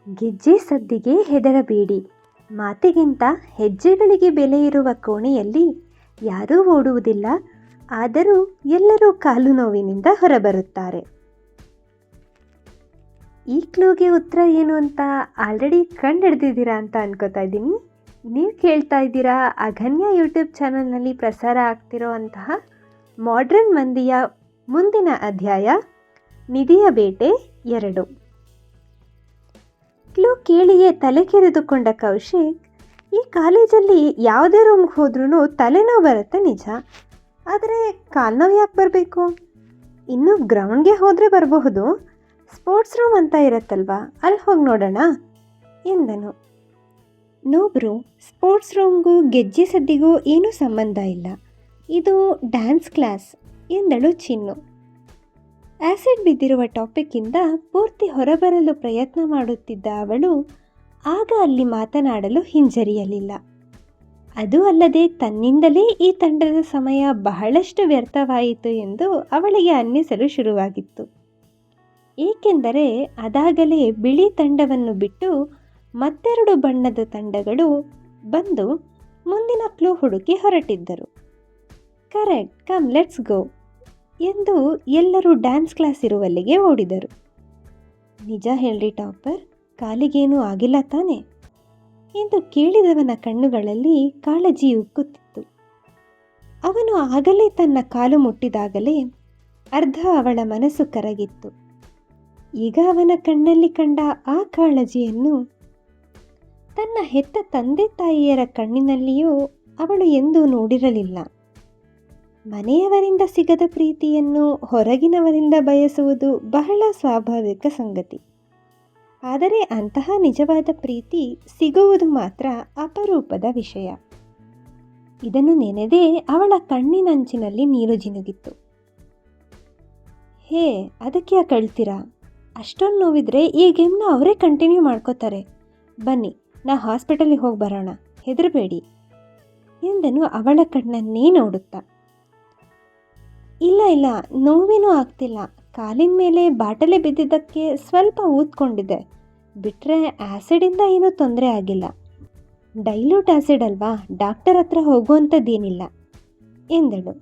ಗೆಜ್ಜೆ ಸದ್ದಿಗೆ ಹೆದರಬೇಡಿ. ಮಾತಿಗಿಂತ ಹೆಜ್ಜೆಗಳಿಗೆ ಬೆಲೆ ಇರುವ ಕೋಣೆಯಲ್ಲಿ ಯಾರೂ ಓಡುವುದಿಲ್ಲ. ಆದರೂ ಎಲ್ಲರೂ ಕಾಲು ನೋವಿನಿಂದ ಹೊರಬರುತ್ತಾರೆ. ಈ ಕ್ಲೂಗೆ ಉತ್ತರ ಏನು ಅಂತ ಆಲ್ರೆಡಿ ಕಂಡುಹಿಡ್ದಿದ್ದೀರಾ ಅಂತ ಅನ್ಕೋತಾ ಇದ್ದೀನಿ. ನೀವು ಕೇಳ್ತಾ ಇದ್ದೀರಾ ಅಗನ್ಯ ಯೂಟ್ಯೂಬ್ ಚಾನಲ್ನಲ್ಲಿ ಪ್ರಸಾರ ಆಗ್ತಿರೋ ಅಂತಹ ಮಾಡ್ರನ್ ಮಂದಿಯ ಮುಂದಿನ ಅಧ್ಯಾಯ ನಿಧಿಯ ಬೇಟೆ 2. ಕ್ಲೂ ಕೇಳಿಯೇ ತಲೆ ಕೆರೆದುಕೊಂಡ ಕೌಶಿಕ್, ಈ ಕಾಲೇಜಲ್ಲಿ ಯಾವುದೇ ರೂಮ್ಗೆ ಹೋದ್ರೂ ತಲೆನೋವು ಬರುತ್ತೆ ನಿಜ, ಆದರೆ ಕಾಲ್ನೋವು ಯಾಕೆ ಬರಬೇಕು? ಇನ್ನು ಗ್ರೌಂಡ್ಗೆ ಹೋದರೆ ಬರಬಹುದು, ಸ್ಪೋರ್ಟ್ಸ್ ರೂಮ್ ಅಂತ ಇರುತ್ತಲ್ವಾ, ಅಲ್ಲಿ ಹೋಗಿ ನೋಡೋಣ ಎಂದನು. ನೋ ಬ್ರೋ, ಸ್ಪೋರ್ಟ್ಸ್ ರೂಮ್ಗೂ ಗೆಜ್ಜೆ ಸದ್ದಿಗೂ ಏನೂ ಸಂಬಂಧ ಇಲ್ಲ, ಇದು ಡ್ಯಾನ್ಸ್ ಕ್ಲಾಸ್ ಎಂದಳು ಚಿನ್ನು. ಆ್ಯಸಿಡ್ ಬಿದ್ದಿರುವ ಟಾಪಿಕ್ಕಿಂದ ಪೂರ್ತಿ ಹೊರಬರಲು ಪ್ರಯತ್ನ ಮಾಡುತ್ತಿದ್ದ ಅವಳು ಆಗ ಅಲ್ಲಿ ಮಾತನಾಡಲು ಹಿಂಜರಿಯಲಿಲ್ಲ. ಅದು ಅಲ್ಲದೆ ತನ್ನಿಂದಲೇ ಈ ತಂಡದ ಸಮಯ ಬಹಳಷ್ಟು ವ್ಯರ್ಥವಾಯಿತು ಎಂದು ಅವಳಿಗೆ ಅನ್ನಿಸಲು ಶುರುವಾಗಿತ್ತು. ಏಕೆಂದರೆ ಅದಾಗಲೇ ಬಿಳಿ ತಂಡವನ್ನು ಬಿಟ್ಟು ಮತ್ತೆರಡು ಬಣ್ಣದ ತಂಡಗಳು ಬಂದು ಮುಂದಿನ ಕ್ಲೂ ಹುಡುಕಿ ಹೊರಟಿದ್ದರು. ಕರೆಕ್ಟ್, ಕಮ್ ಲೆಟ್ಸ್ ಗೋ ಎಂದು ಎಲ್ಲರೂ ಡ್ಯಾನ್ಸ್ ಕ್ಲಾಸ್ ಇರುವಲ್ಲಿಗೆ ಓಡಿದರು. ನಿಜ ಹೇಳ್ರಿ ಟಾಪರ್, ಕಾಲಿಗೇನೂ ಆಗಿಲ್ಲ ತಾನೆ ಎಂದು ಕೇಳಿದವನ ಕಣ್ಣುಗಳಲ್ಲಿ ಕಾಳಜಿ ಉಕ್ಕುತ್ತಿತ್ತು. ಅವನು ಆಗಲೇ ತನ್ನ ಕಾಲು ಮುಟ್ಟಿದಾಗಲೇ ಅರ್ಧ ಅವಳ ಮನಸ್ಸು ಕರಗಿತ್ತು. ಈಗ ಅವನ ಕಣ್ಣಲ್ಲಿ ಕಂಡ ಆ ಕಾಳಜಿಯನ್ನು ತನ್ನ ಹೆತ್ತ ತಂದೆ ತಾಯಿಯರ ಕಣ್ಣಿನಲ್ಲಿಯೂ ಅವಳು ಎಂದೂ ನೋಡಿರಲಿಲ್ಲ. ಮನೆಯವರಿಂದ ಸಿಗದ ಪ್ರೀತಿಯನ್ನು ಹೊರಗಿನವರಿಂದ ಬಯಸುವುದು ಬಹಳ ಸ್ವಾಭಾವಿಕ ಸಂಗತಿ. ಆದರೆ ಅಂತಹ ನಿಜವಾದ ಪ್ರೀತಿ ಸಿಗುವುದು ಮಾತ್ರ ಅಪರೂಪದ ವಿಷಯ. ಇದನ್ನು ನೆನೆದೇ ಅವಳ ಕಣ್ಣಿನಂಚಿನಲ್ಲಿ ನೀರು ಜಿನುಗಿತ್ತು. ಹೇ, ಅದಕ್ಕೆ ಯಾಕೆ ಅಳ್ತೀರಾ? ಅಷ್ಟೊಂದು ನೋವಿದ್ರೆ ಈ ಗೇಮ್ನ ಅವರೇ ಕಂಟಿನ್ಯೂ ಮಾಡ್ಕೋತಾರೆ. ಬನ್ನಿ, ನಾ ಹಾಸ್ಪಿಟಲಿಗೆ ಹೋಗಿ ಬರೋಣ, ಹೆದರಬೇಡಿ ಎಂದನು ಅವಳ ಕಣ್ಣನ್ನೇ ನೋಡುತ್ತಾ. ಇಲ್ಲ ಇಲ್ಲ, ನೋವೇನೂ ಆಗ್ತಿಲ್ಲ, ಕಾಲಿನ ಮೇಲೆ ಬಾಟಲೆ ಬಿದ್ದಿದ್ದಕ್ಕೆ ಸ್ವಲ್ಪ ಊದ್ಕೊಂಡಿದೆ, ಬಿಟ್ಟರೆ ಆ್ಯಸಿಡಿಂದ ಏನೂ ತೊಂದರೆ ಆಗಿಲ್ಲ. ಡೈಲ್ಯೂಟ್ ಆ್ಯಸಿಡ್ ಅಲ್ವಾ, ಡಾಕ್ಟರ್ ಹತ್ರ ಹೋಗುವಂಥದ್ದೇನಿಲ್ಲ ಎಂದಳು.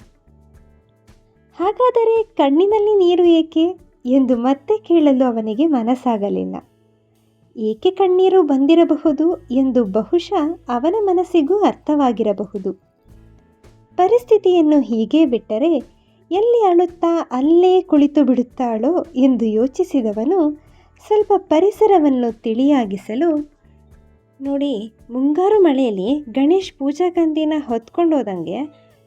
ಹಾಗಾದರೆ ಕಣ್ಣಿನಲ್ಲಿ ನೀರು ಏಕೆ ಎಂದು ಮತ್ತೆ ಕೇಳಲು ಅವನಿಗೆ ಮನಸ್ಸಾಗಲಿಲ್ಲ. ಏಕೆ ಕಣ್ಣೀರು ಬಂದಿರಬಹುದು ಎಂದು ಬಹುಶಃ ಅವನ ಮನಸ್ಸಿಗೂ ಅರ್ಥವಾಗಿರಬಹುದು. ಪರಿಸ್ಥಿತಿಯನ್ನು ಹೀಗೆ ಬಿಟ್ಟರೆ ಎಲ್ಲಿ ಅಳುತ್ತಾ ಅಲ್ಲೇ ಕುಳಿತು ಬಿಡುತ್ತಾಳೋ ಎಂದು ಯೋಚಿಸಿದವನು ಸ್ವಲ್ಪ ಪರಿಸರವನ್ನು ತಿಳಿಯಾಗಿಸಲು, ನೋಡಿ, ಮುಂಗಾರು ಮಳೆಯಲ್ಲಿ ಗಣೇಶ್ ಪೂಜಾ ಗಂಧಿನ ಹೊತ್ಕೊಂಡೋದಂಗೆ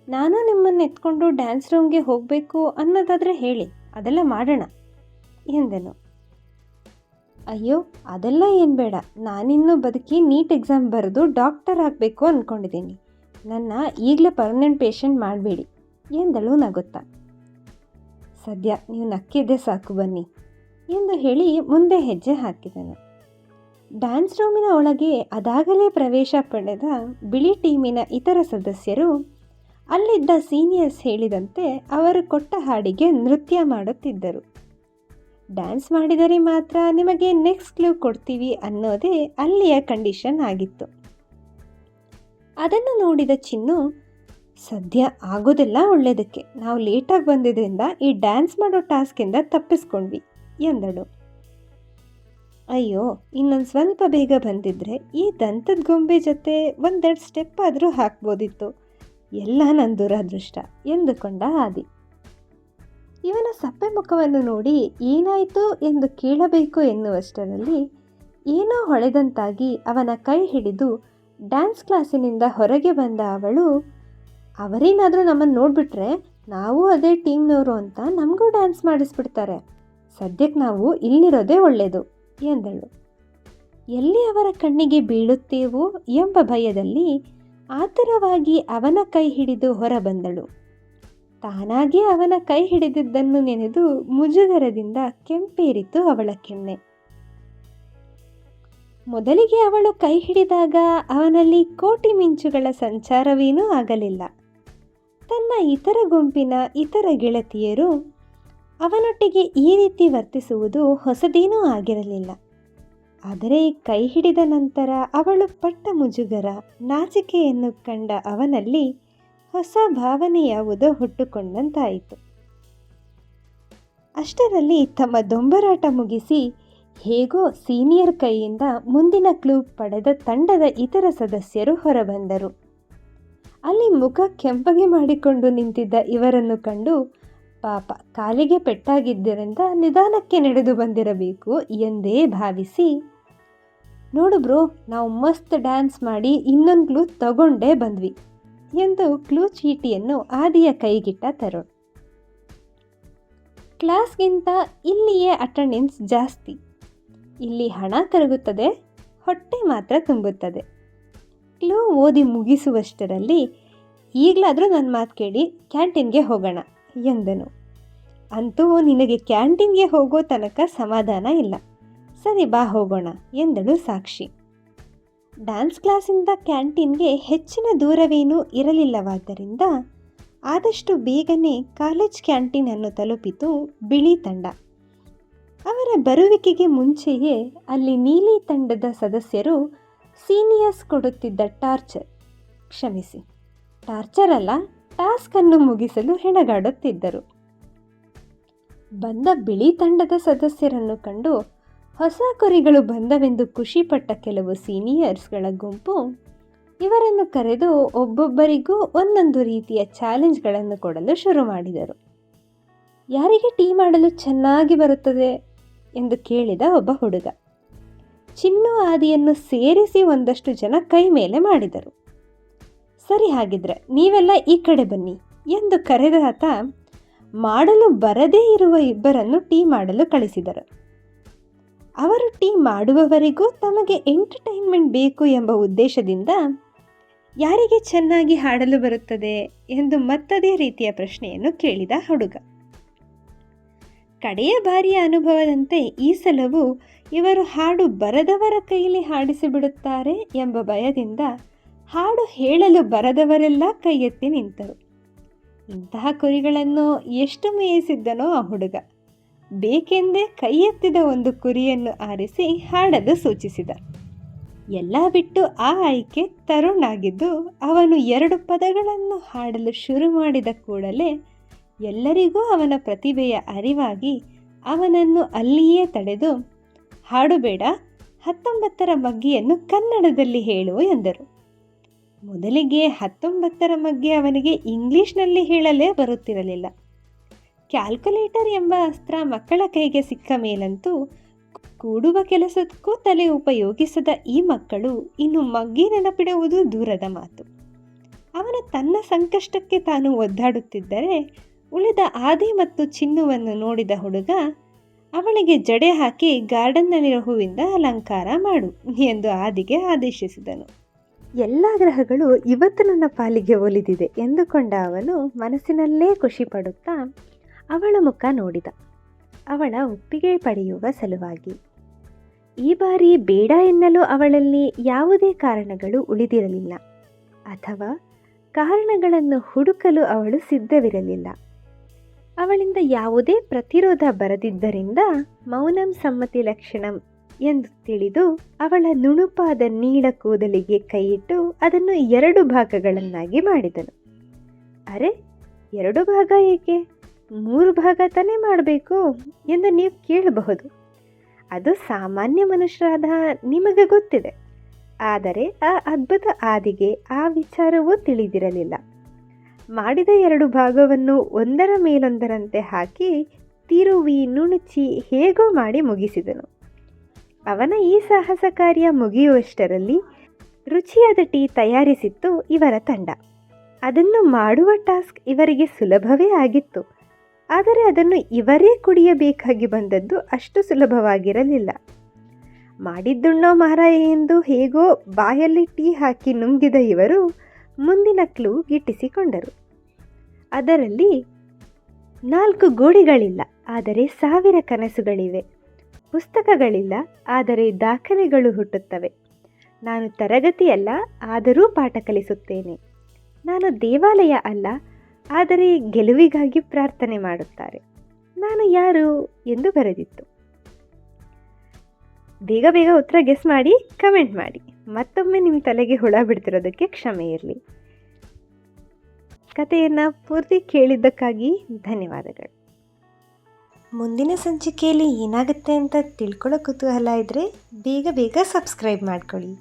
ನಾನು ನಿಮ್ಮನ್ನು ಎತ್ಕೊಂಡು ಡ್ಯಾನ್ಸ್ ರೂಮ್ಗೆ ಹೋಗಬೇಕು ಅನ್ನೋದಾದರೆ ಹೇಳಿ, ಅದೆಲ್ಲ ಮಾಡೋಣ ಎಂದನು. ಅಯ್ಯೋ, ಅದೆಲ್ಲ ಏನು ಬೇಡ, ನಾನಿನ್ನೂ ಬದುಕಿ ನೀಟ್ ಎಕ್ಸಾಮ್ ಬರೆದು ಡಾಕ್ಟರ್ ಆಗಬೇಕು ಅಂದ್ಕೊಂಡಿದ್ದೀನಿ, ನನ್ನ ಈಗಲೇ ಪರ್ಮನೆಂಟ್ ಪೇಷಂಟ್ ಮಾಡಬೇಡಿ ಎಂದಳು ನಗುತ್ತಾ. ಸದ್ಯ ನೀವು ನಕ್ಕಿದ್ದೆ ಸಾಕು, ಬನ್ನಿ ಎಂದು ಹೇಳಿ ಮುಂದೆ ಹೆಜ್ಜೆ ಹಾಕಿದನು. ಡ್ಯಾನ್ಸ್ ರೂಮಿನ ಒಳಗೆ ಅದಾಗಲೇ ಪ್ರವೇಶ ಪಡೆದ ಬಿಳಿ ಟೀಮಿನ ಇತರ ಸದಸ್ಯರು ಅಲ್ಲಿದ್ದ ಸೀನಿಯರ್ಸ್ ಹೇಳಿದಂತೆ ಅವರು ಕೊಟ್ಟ ಹಾಡಿಗೆ ನೃತ್ಯ ಮಾಡುತ್ತಿದ್ದರು. ಡ್ಯಾನ್ಸ್ ಮಾಡಿದರೆ ಮಾತ್ರ ನಿಮಗೆ ನೆಕ್ಸ್ಟ್ ಕ್ಲೂ ಕೊಡ್ತೀವಿ ಅನ್ನೋದೇ ಅಲ್ಲಿಯ ಕಂಡೀಷನ್ ಆಗಿತ್ತು. ಅದನ್ನು ನೋಡಿದ ಚಿನ್ನು, ಸದ್ಯ ಆಗೋದೆಲ್ಲ ಒಳ್ಳೆಯದಕ್ಕೆ, ನಾವು ಲೇಟಾಗಿ ಬಂದಿದ್ದರಿಂದ ಈ ಡ್ಯಾನ್ಸ್ ಮಾಡೋ ಟಾಸ್ಕಿಂದ ತಪ್ಪಿಸ್ಕೊಂಡ್ವಿ ಎಂದಳು. ಅಯ್ಯೋ, ಇನ್ನೊಂದು ಸ್ವಲ್ಪ ಬೇಗ ಬಂದಿದ್ರೆ ಈ ದಂತದ ಗೊಂಬೆ ಜೊತೆ ಒಂದೆರಡು ಸ್ಟೆಪ್ ಆದರೂ ಹಾಕ್ಬೋದಿತ್ತು, ಎಲ್ಲ ನನ್ನ ದುರದೃಷ್ಟ ಎಂದುಕೊಂಡ ಆದಿ. ಇವನ ಸಪ್ಪೆ ಮುಖವನ್ನು ನೋಡಿ ಏನಾಯಿತು ಎಂದು ಕೇಳಬೇಕು ಎನ್ನುವಷ್ಟರಲ್ಲಿ ಏನೋ ಹೊಳೆದಂತಾಗಿ ಅವನ ಕೈ ಹಿಡಿದು ಡ್ಯಾನ್ಸ್ ಕ್ಲಾಸಿನಿಂದ ಹೊರಗೆ ಬಂದ ಅವಳು, ಅವರೇನಾದರೂ ನಮ್ಮನ್ನು ನೋಡಿಬಿಟ್ರೆ ನಾವು ಅದೇ ಟೀಮ್ನವರು ಅಂತ ನಮಗೂ ಡ್ಯಾನ್ಸ್ ಮಾಡಿಸ್ಬಿಡ್ತಾರೆ, ಸದ್ಯಕ್ಕೆ ನಾವು ಇಲ್ಲಿರೋದೇ ಒಳ್ಳೆಯದು ಎಂದಳು. ಎಲ್ಲಿ ಅವರ ಕಣ್ಣಿಗೆ ಬೀಳುತ್ತೇವೋ ಎಂಬ ಭಯದಲ್ಲಿ ಆತುರವಾಗಿ ಅವನ ಕೈ ಹಿಡಿದು ಹೊರಬಂದಳು. ತಾನಾಗೇ ಅವನ ಕೈ ಹಿಡಿದಿದ್ದನ್ನು ನೆನೆದು ಮುಜುಗರದಿಂದ ಕೆಂಪೇರಿತು ಅವಳ ಕೆನ್ನೆ. ಮೊದಲಿಗೆ ಅವಳು ಕೈ ಹಿಡಿದಾಗ ಅವನಲ್ಲಿ ಕೋಟಿ ಮಿಂಚುಗಳ ಸಂಚಾರವೇನೂ ಆಗಲಿಲ್ಲ. ತನ್ನ ಇತರ ಗುಂಪಿನ ಇತರ ಗೆಳತಿಯರು ಅವನೊಟ್ಟಿಗೆ ಈ ರೀತಿ ವರ್ತಿಸುವುದು ಹೊಸದೇನೂ ಆಗಿರಲಿಲ್ಲ. ಆದರೆ ಕೈ ಹಿಡಿದ ನಂತರ ಅವಳು ಪಟ್ಟ ಮುಜುಗರ, ನಾಚಿಕೆಯನ್ನು ಕಂಡ ಅವನಲ್ಲಿ ಹೊಸ ಭಾವನೆ ಯಾವುದೋ ಹುಟ್ಟುಕೊಂಡಂತಾಯಿತು. ಅಷ್ಟರಲ್ಲಿ ತಮ್ಮ ದೊಂಬರಾಟ ಮುಗಿಸಿ ಹೇಗೋ ಸೀನಿಯರ್ ಕೈಯಿಂದ ಮುಂದಿನ ಕ್ಲೂ ಪಡೆದ ತಂಡದ ಇತರ ಸದಸ್ಯರು ಹೊರಬಂದರು. ಅಲ್ಲಿ ಮುಖ ಕೆಂಪಗೆ ಮಾಡಿಕೊಂಡು ನಿಂತಿದ್ದ ಇವರನ್ನು ಕಂಡು ಪಾಪ ಕಾಲಿಗೆ ಪೆಟ್ಟಾಗಿದ್ದರಿಂದ ನಿಧಾನಕ್ಕೆ ನಡೆದು ಬಂದಿರಬೇಕು ಎಂದೇ ಭಾವಿಸಿ, ನೋಡು ಬ್ರೋ, ನಾವು ಮಸ್ತ್ ಡ್ಯಾನ್ಸ್ ಮಾಡಿ ಇನ್ನೊಂದು ಕ್ಲೂ ತಗೊಂಡೇ ಬಂದ್ವಿ ಎಂದು ಕ್ಲೂ ಚೀಟಿಯನ್ನು ಆದಿಯ ಕೈಗಿಟ್ಟ ತರುಣ್. ಕ್ಲಾಸ್ಗಿಂತ ಇಲ್ಲಿಯೇ ಅಟೆಂಡೆನ್ಸ್ ಜಾಸ್ತಿ. ಇಲ್ಲಿ ಹಣ ಕರಗುತ್ತದೆ, ಹೊಟ್ಟೆ ಮಾತ್ರ ತುಂಬುತ್ತದೆ. ಕ್ಲೂ ಓದಿ ಮುಗಿಸುವಷ್ಟರಲ್ಲಿ ಈಗಲಾದರೂ ನನ್ನ ಮಾತು ಕೇಳಿ ಕ್ಯಾಂಟೀನ್ಗೆ ಹೋಗೋಣ ಎಂದನು. ಅಂತೂ ನಿನಗೆ ಕ್ಯಾಂಟೀನ್ಗೆ ಹೋಗೋ ತನಕ ಸಮಾಧಾನ ಇಲ್ಲ. ಸರಿ ಬಾ ಹೋಗೋಣ ಎಂದಳು ಸಾಕ್ಷಿ. ಡ್ಯಾನ್ಸ್ ಕ್ಲಾಸಿಂದ ಕ್ಯಾಂಟೀನ್ಗೆ ಹೆಚ್ಚಿನ ದೂರವೇನೂ ಇರಲಿಲ್ಲವಾದ್ದರಿಂದ ಆದಷ್ಟು ಬೇಗನೆ ಕಾಲೇಜ್ ಕ್ಯಾಂಟೀನನ್ನು ತಲುಪಿತು ಬಿಳಿ ತಂಡ. ಅವರ ಬರುವಿಕೆಗೆ ಮುಂಚೆಯೇ ಅಲ್ಲಿ ನೀಲಿ ತಂಡದ ಸದಸ್ಯರು ಸೀನಿಯರ್ಸ್ ಕೊಡುತ್ತಿದ್ದ ಟಾರ್ಚರ್ ಅಲ್ಲ, ಟಾಸ್ಕನ್ನು ಮುಗಿಸಲು ಹೆಣಗಾಡುತ್ತಿದ್ದರು. ಬಂದ ಬಿಳಿ ತಂಡದ ಸದಸ್ಯರನ್ನು ಕಂಡು ಹೊಸ ಕುರಿಗಳು ಬಂದವೆಂದು ಖುಷಿಪಟ್ಟ ಕೆಲವು ಸೀನಿಯರ್ಸ್ಗಳ ಗುಂಪು ಇವರನ್ನು ಕರೆದು ಒಬ್ಬೊಬ್ಬರಿಗೂ ಒಂದೊಂದು ರೀತಿಯ ಚಾಲೆಂಜ್ಗಳನ್ನು ಕೊಡಲು ಶುರು ಮಾಡಿದರು. ಯಾರಿಗೆ ಟೀ ಮಾಡಲು ಚೆನ್ನಾಗಿ ಬರುತ್ತದೆ ಎಂದು ಕೇಳಿದ ಒಬ್ಬ ಹುಡುಗ. ಚಿನ್ನು ಆದಿಯನ್ನು ಸೇರಿಸಿ ಒಂದಷ್ಟು ಜನ ಕೈ ಮೇಲೆ ಮಾಡಿದರು. ಸರಿ, ಹಾಗಿದ್ರೆ ನೀವೆಲ್ಲ ಈ ಕಡೆ ಬನ್ನಿ ಎಂದು ಕರೆದ ಆತ ಮಾಡಲು ಬರದೇ ಇರುವ ಇಬ್ಬರನ್ನು ಟೀ ಮಾಡಲು ಕಳಿಸಿದರು. ಅವರು ಟೀ ಮಾಡುವವರೆಗೂ ತಮಗೆ ಎಂಟರ್ಟೈನ್ಮೆಂಟ್ ಬೇಕು ಎಂಬ ಉದ್ದೇಶದಿಂದ ಯಾರಿಗೆ ಚೆನ್ನಾಗಿ ಹಾಡಲು ಬರುತ್ತದೆ ಎಂದು ಮತ್ತದೇ ರೀತಿಯ ಪ್ರಶ್ನೆಯನ್ನು ಕೇಳಿದ ಹುಡುಗ. ಕಡೆಯ ಬಾರಿಯ ಅನುಭವದಂತೆ ಈ ಸಲವೂ ಇವರು ಹಾಡು ಬರದವರ ಕೈಯಲ್ಲಿ ಹಾಡಿಸಿಬಿಡುತ್ತಾರೆ ಎಂಬ ಭಯದಿಂದ ಹಾಡು ಹೇಳಲು ಬರದವರೆಲ್ಲ ಕೈ ಎತ್ತಿ ನಿಂತರು. ಇಂತಹ ಕುರಿಗಳನ್ನು ಎಷ್ಟು ಮೇಯಿಸಿದ್ದನೋ ಆ ಹುಡುಗ. ಬೇಕೆಂದೇ ಕೈ ಎತ್ತಿದ ಒಂದು ಕುರಿಯನ್ನು ಆರಿಸಿ ಹಾಡಲು ಸೂಚಿಸಿದ. ಎಲ್ಲ ಬಿಟ್ಟು ಆ ಆಯ್ಕೆ ತರುಣ್ ಆಗಿದ್ದು, ಅವನು 2 ಪದಗಳನ್ನು ಹಾಡಲು ಶುರು ಮಾಡಿದ ಕೂಡಲೇ ಎಲ್ಲರಿಗೂ ಅವನ ಪ್ರತಿಭೆಯ ಅರಿವಾಗಿ ಅವನನ್ನು ಅಲ್ಲಿಯೇ ತಡೆದು, ಹಾಡು ಬೇಡ, 19ರ ಮಗ್ಗಿಯನ್ನು ಕನ್ನಡದಲ್ಲಿ ಹೇಳು ಎಂದರು. ಮೊದಲಿಗೆ 19ರ ಮಗ್ಗೆ ಅವನಿಗೆ ಇಂಗ್ಲಿಷ್ನಲ್ಲಿ ಹೇಳಲೇ ಬರುತ್ತಿರಲಿಲ್ಲ. ಕ್ಯಾಲ್ಕುಲೇಟರ್ ಎಂಬ ಅಸ್ತ್ರ ಮಕ್ಕಳ ಕೈಗೆ ಸಿಕ್ಕ ಮೇಲಂತೂ ಕೂಡುವ ಕೆಲಸಕ್ಕೂ ತಲೆ ಉಪಯೋಗಿಸದ ಈ ಮಕ್ಕಳು ಇನ್ನು ಮಗ್ಗಿ ನೆನಪಿಡುವುದು ದೂರದ ಮಾತು. ಅವನು ತನ್ನ ಸಂಕಷ್ಟಕ್ಕೆ ತಾನು ಒದ್ದಾಡುತ್ತಿದ್ದರೆ ಉಳಿದ ಆದಿ ಮತ್ತು ಚಿನ್ನುವನ್ನು ನೋಡಿದ ಹುಡುಗ ಅವಳಿಗೆ ಜಡೆ ಹಾಕಿ ಗಾರ್ಡನ್ನಲ್ಲಿರೋ ಹೂವಿಂದ ಅಲಂಕಾರ ಮಾಡು ಎಂದು ಆದಿಗೆ ಆದೇಶಿಸಿದನು. ಎಲ್ಲ ಗ್ರಹಗಳು ಇವತ್ತು ನನ್ನ ಪಾಲಿಗೆ ಒಲಿದಿದೆ ಎಂದುಕೊಂಡ ಅವನು ಮನಸ್ಸಿನಲ್ಲೇ ಖುಷಿ ಪಡುತ್ತಾ ಅವಳ ಮುಖ ನೋಡಿದ, ಅವಳ ಒಪ್ಪಿಗೆ ಪಡೆಯುವ ಸಲುವಾಗಿ. ಈ ಬಾರಿ ಬೇಡ ಎನ್ನಲು ಅವಳಲ್ಲಿ ಯಾವುದೇ ಕಾರಣಗಳು ಉಳಿದಿರಲಿಲ್ಲ, ಅಥವಾ ಕಾರಣಗಳನ್ನು ಹುಡುಕಲು ಅವಳು ಸಿದ್ಧವಿರಲಿಲ್ಲ. ಅವಳಿಂದ ಯಾವುದೇ ಪ್ರತಿರೋಧ ಬರದಿದ್ದರಿಂದ ಮೌನಂ ಸಮ್ಮತಿ ಲಕ್ಷಣಂ ಎಂದು ತಿಳಿದು ಅವಳ ನುಣುಪಾದ ನೀಳ ಕೂದಲಿಗೆ ಕೈಯಿಟ್ಟು ಅದನ್ನು 2 ಭಾಗಗಳನ್ನಾಗಿ ಮಾಡಿದನು. ಅರೆ, 2 ಭಾಗ ಏಕೆ? 3 ಭಾಗ ತಾನೇ ಮಾಡಬೇಕು ಎಂದು ನೀವು ಕೇಳಬಹುದು. ಅದು ಸಾಮಾನ್ಯ ಮನುಷ್ಯರಾದ ನಿಮಗೆ ಗೊತ್ತಿದೆ. ಆದರೆ ಆ ಅದ್ಭುತ ಆದಿಗೆ ಆ ವಿಚಾರವೂ ತಿಳಿದಿರಲಿಲ್ಲ. ಮಾಡಿದ 2 ಭಾಗವನ್ನು ಒಂದರ ಮೇಲೊಂದರಂತೆ ಹಾಕಿ ತಿರುವಿ ನುಣುಚಿ ಹೇಗೋ ಮಾಡಿ ಮುಗಿಸಿದನು. ಅವನ ಈ ಸಾಹಸ ಕಾರ್ಯ ಮುಗಿಯುವಷ್ಟರಲ್ಲಿ ರುಚಿಯಾದ ಟೀ ತಯಾರಿಸಿತ್ತು ಇವರ ತಂಡ. ಅದನ್ನು ಮಾಡುವ ಟಾಸ್ಕ್ ಇವರಿಗೆ ಸುಲಭವೇ ಆಗಿತ್ತು. ಆದರೆ ಅದನ್ನು ಇವರೇ ಕುಡಿಯಬೇಕಾಗಿ ಬಂದದ್ದು ಅಷ್ಟು ಸುಲಭವಾಗಿರಲಿಲ್ಲ. ಮಾಡಿದ್ದುಣ್ಣೋ ಮಾರಾಯ ಎಂದು ಹೇಗೋ ಬಾಯಲ್ಲಿ ಟೀ ಹಾಕಿ ನುಂಗಿದ ಇವರು ಮುಂದಿನ ಕ್ಲೂ ಗಿಟ್ಟಿಸಿಕೊಂಡರು. ಅದರಲ್ಲಿ 4 ಗೋಡೆಗಳಿಲ್ಲ, ಆದರೆ 1000 ಕನಸುಗಳಿವೆ. ಪುಸ್ತಕಗಳಿಲ್ಲ, ಆದರೆ ದಾಖಲೆಗಳು ಹುಟ್ಟುತ್ತವೆ. ನಾನು ತರಗತಿಯಲ್ಲ, ಆದರೂ ಪಾಠ ಕಲಿಸುತ್ತೇನೆ. ನಾನು ದೇವಾಲಯ ಅಲ್ಲ, ಆದರೆ ಗೆಲುವಿಗಾಗಿ ಪ್ರಾರ್ಥನೆ ಮಾಡುತ್ತಾರೆ. ನಾನು ಯಾರು ಎಂದು ಬರೆದಿತ್ತು. ಬೇಗ ಬೇಗ ಉತ್ತರ ಗೆಸ್ ಮಾಡಿ ಕಮೆಂಟ್ ಮಾಡಿ. ಮತ್ತೊಮ್ಮೆ ನಿಮ್ಮ ತಲೆಗೆ ಹುಳ ಬಿಡ್ತಿರೋದಕ್ಕೆ ಕ್ಷಮೆ ಇರಲಿ. ಕಥೆಯನ್ನು ಪೂರ್ತಿ ಕೇಳಿದ್ದಕ್ಕಾಗಿ ಧನ್ಯವಾದಗಳು. ಮುಂದಿನ ಸಂಚಿಕೆಯಲ್ಲಿ ಏನಾಗುತ್ತೆ ಅಂತ ತಿಳ್ಕೊಳ್ಳೋ ಕುತೂಹಲ ಇದ್ದರೆ ಬೇಗ ಬೇಗ ಸಬ್ಸ್ಕ್ರೈಬ್ ಮಾಡ್ಕೊಳ್ಳಿ.